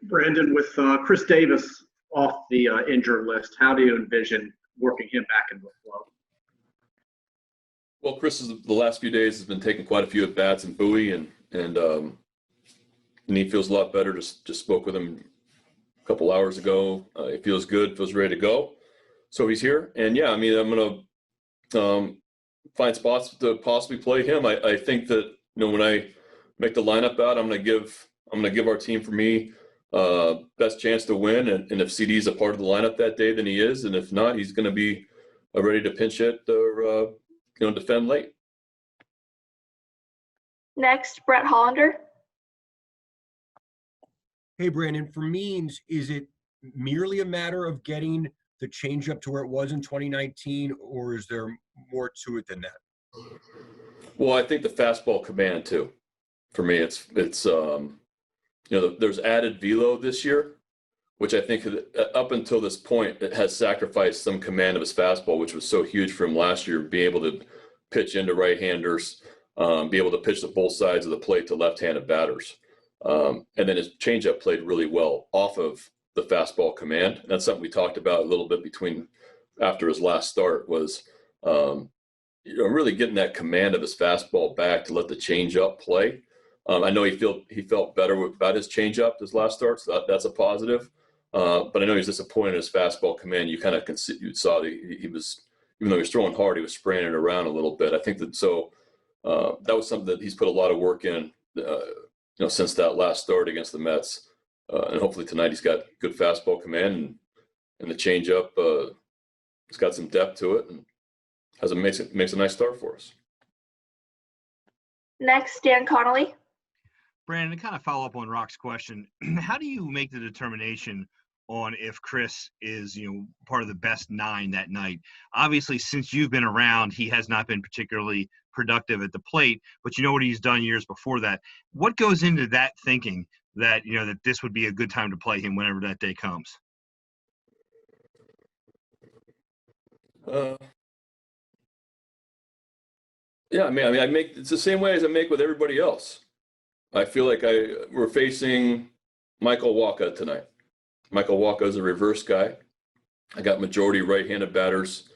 Brandon, with Chris Davis off the injured list, how do you envision working him back into the flow? Well, Chris, the last few days has been taking quite a few at bats in Bowie, and he feels a lot better. Just spoke with him a couple hours ago. He feels good, feels ready to go. So he's here, and yeah, I mean, I'm gonna find spots to possibly play him. I think that when I make the lineup out, I'm gonna give our team, for me, best chance to win. And if CD's a part of the lineup that day, then he is, and if not, he's gonna be ready to pinch hit or defend late. Next, Brett Hollander. Hey, Brandon, for Means, is it merely a matter of getting the changeup to where it was in 2019, or is there more to it than that? Well, I think the fastball command too. For me, it's there's added velo this year, which I think up until this point it has sacrificed some command of his fastball, which was so huge for him last year, being able to pitch into right-handers, be able to pitch to both sides of the plate to left-handed batters. And then his changeup played really well off of the fastball command. And that's something we talked about a little bit after his last start was, really getting that command of his fastball back to let the changeup play. I know he felt better about his changeup this last start, so that's a positive. But I know he's disappointed in his fastball command. You kind of saw that he was, even though he was throwing hard, he was spraying it around a little bit. I think that that was something that he's put a lot of work in, since that last start against the Mets. And hopefully tonight he's got good fastball command and the changeup. It's got some depth to it and makes a nice start for us. Next, Dan Connolly. Brandon, to kind of follow up on Rock's question, how do you make the determination on if Chris is, part of the best 9 that night? Obviously, since you've been around, he has not been particularly productive at the plate, but you know what he's done years before that. What goes into that thinking that, that this would be a good time to play him whenever that day comes? Yeah, I mean, it's the same way as I make with everybody else. I feel like we're facing Michael Wacha tonight. Michael Wacha is a reverse guy. I got majority right-handed batters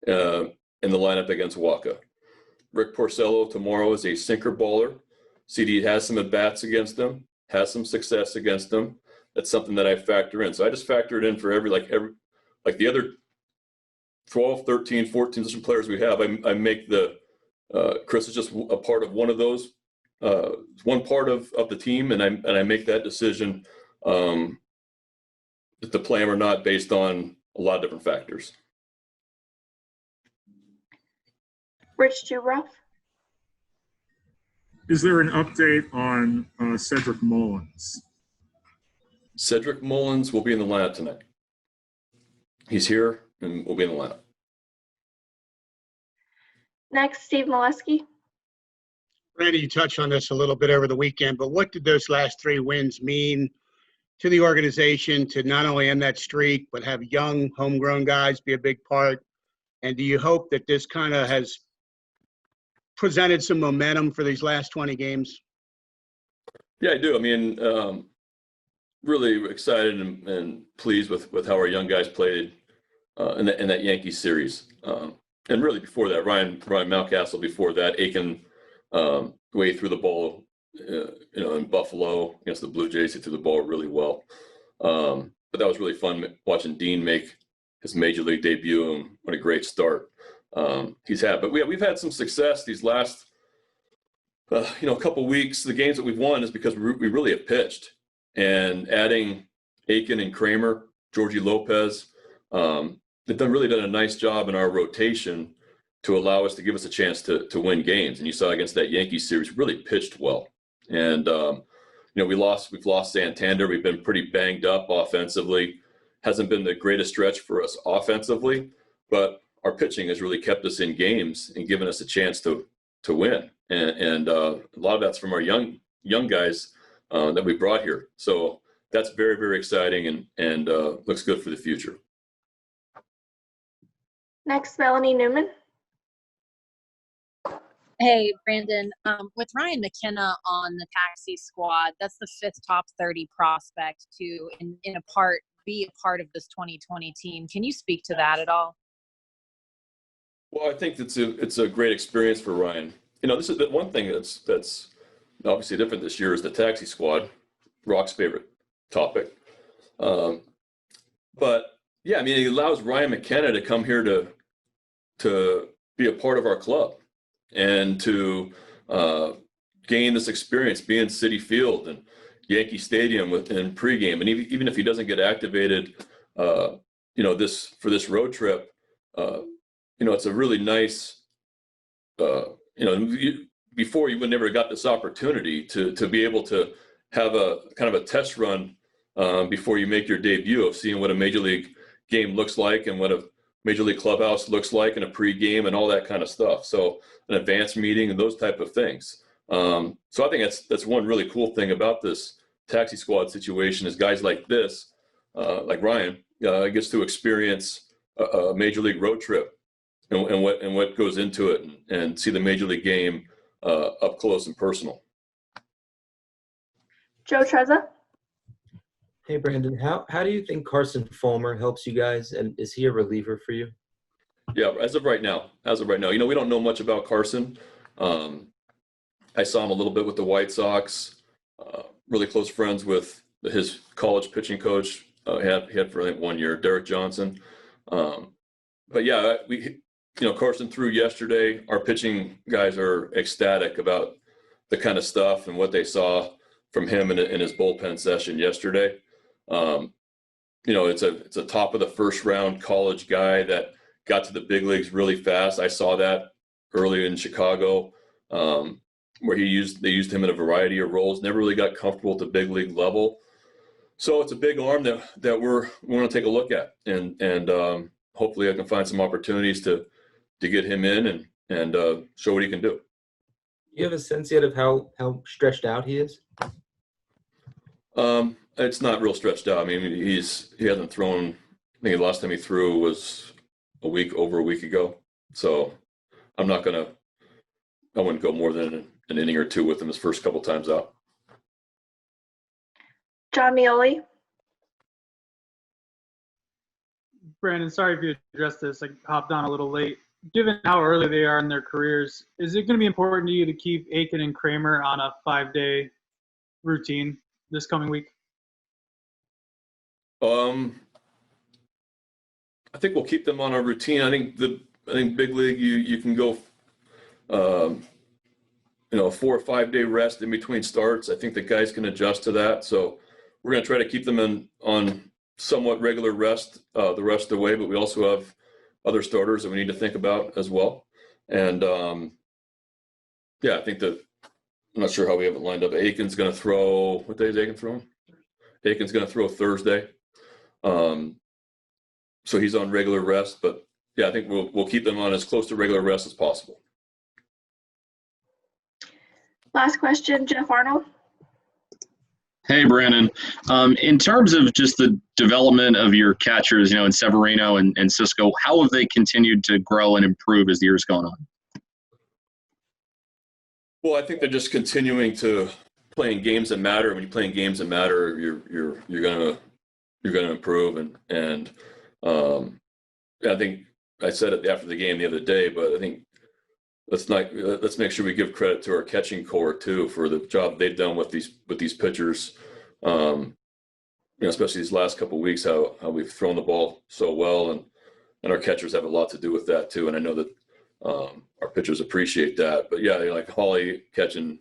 in the lineup against Wacha. Rick Porcello tomorrow is a sinker bowler. CD has some at-bats against them, has some success against them. That's something that I factor in. So I just factor it in for every the other 12, 13, 14 different players we have. I make Chris is just a part of one of those, one part of the team, and I make that decision to play him or not based on a lot of different factors. Rich Juroff. Is there an update on Cedric Mullins? Cedric Mullins will be in the lineup tonight. He's here and will be in the lineup. Next, Steve Molesky. Randy, you touched on this a little bit over the weekend, but what did those last 3 wins mean to the organization to not only end that streak, but have young homegrown guys be a big part? And do you hope that this kind of has presented some momentum for these last 20 games? Yeah, I do. I mean, really excited and pleased with how our young guys played in that Yankees series. And really before that, Ryan Mountcastle before that, Aiken, way threw the ball, in Buffalo against the Blue Jays. He threw the ball really well. But that was really fun watching Dean make his major league debut, and what a great start he's had. But we've had some success these last, couple weeks. The games that we've won is because we really have pitched, and adding Aiken and Kramer, Georgie Lopez, they've really done a nice job in our rotation to allow us to give us a chance to win games. And you saw against that Yankees series, really pitched well. And we've lost Santander. We've been pretty banged up offensively. Hasn't been the greatest stretch for us offensively, but our pitching has really kept us in games and given us a chance to win. And a lot of that's from our young guys that we brought here. So that's very, very exciting and looks good for the future. Next, Melanie Newman. Hey, Brandon, with Ryan McKenna on the taxi squad, that's the 5th top 30 prospect to be a part of this 2020 team. Can you speak to that at all? Well, I think it's a great experience for Ryan. This is the one thing that's obviously different this year is the taxi squad, Rock's favorite topic. But yeah, I mean, it allows Ryan McKenna to come here to be a part of our club and to gain this experience, be in Citi Field and Yankee Stadium in pregame, and even if he doesn't get activated, for this road trip, it's a really nice, before you would never got this opportunity to be able to have a kind of a test run before you make your debut of seeing what a major league game looks like and what a major league clubhouse looks like in a pregame and all that kind of stuff. So an advanced meeting and those type of things. So I think that's one really cool thing about this taxi squad situation is guys like this, like Ryan, gets to experience a major league road trip and what goes into it and see the major league game up close and personal. Joe Trezza. Hey, Brandon, how do you think Carson Fulmer helps you guys, and is he a reliever for you? Yeah, as of right now, we don't know much about Carson. I saw him a little bit with the White Sox, really close friends with his college pitching coach. He had for I think 1 year, Derek Johnson. But yeah, Carson threw yesterday. Our pitching guys are ecstatic about the kind of stuff and what they saw from him in his bullpen session yesterday. It's a top of the first round college guy that got to the big leagues really fast. I saw that early in Chicago, where they used him in a variety of roles. Never really got comfortable at the big league level. So it's a big arm that we want to take a look at, and hopefully I can find some opportunities to get him in and show what he can do. Do you have a sense yet of how stretched out he is? It's not real stretched out. I mean, he hasn't thrown. I think the last time he threw was over a week ago. So I wouldn't go more than an inning or two with him his first couple times out. John Mioli. Brandon, sorry if you addressed this. I hopped on a little late. Given how early they are in their careers, is it going to be important to you to keep Aiken and Kramer on a 5-day routine this coming week? I think we'll keep them on our routine. I think big league you can go 4 or 5 day rest in between starts. I think the guys can adjust to that. So we're going to try to keep them on somewhat regular rest the rest of the way, but we also have other starters that we need to think about as well. And I think that I'm not sure how we have it lined up. Aiken's going to throw. What day is Aiken throwing? Aiken's going to throw Thursday. So he's on regular rest, but yeah, I think we'll keep them on as close to regular rest as possible. Last question, Jeff Arnold. Hey, Brandon. In terms of just the development of your catchers, in Severino and Cisco, how have they continued to grow and improve as the year's gone on? Well, I think they're just continuing to playing games that matter. When you're playing games that matter, you're gonna improve. And I think I said it after the game the other day, but I think let's make sure we give credit to our catching core too for the job they've done with these pitchers. Especially these last couple of weeks, how we've thrown the ball so well, and our catchers have a lot to do with that too. And I know that our pitchers appreciate that. But yeah, like Holly catching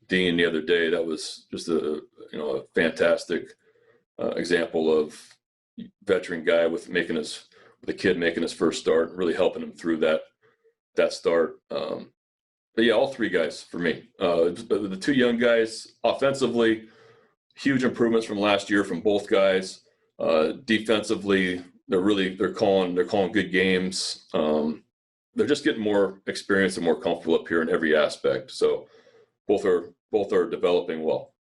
Dean the other day, that was just a fantastic example of veteran guy with a kid making his first start, really helping him through that start. But yeah, all three guys for me. The two young guys offensively, huge improvements from last year from both guys. Defensively, they're calling good games. They're just getting more experience and more comfortable up here in every aspect. So both are developing well.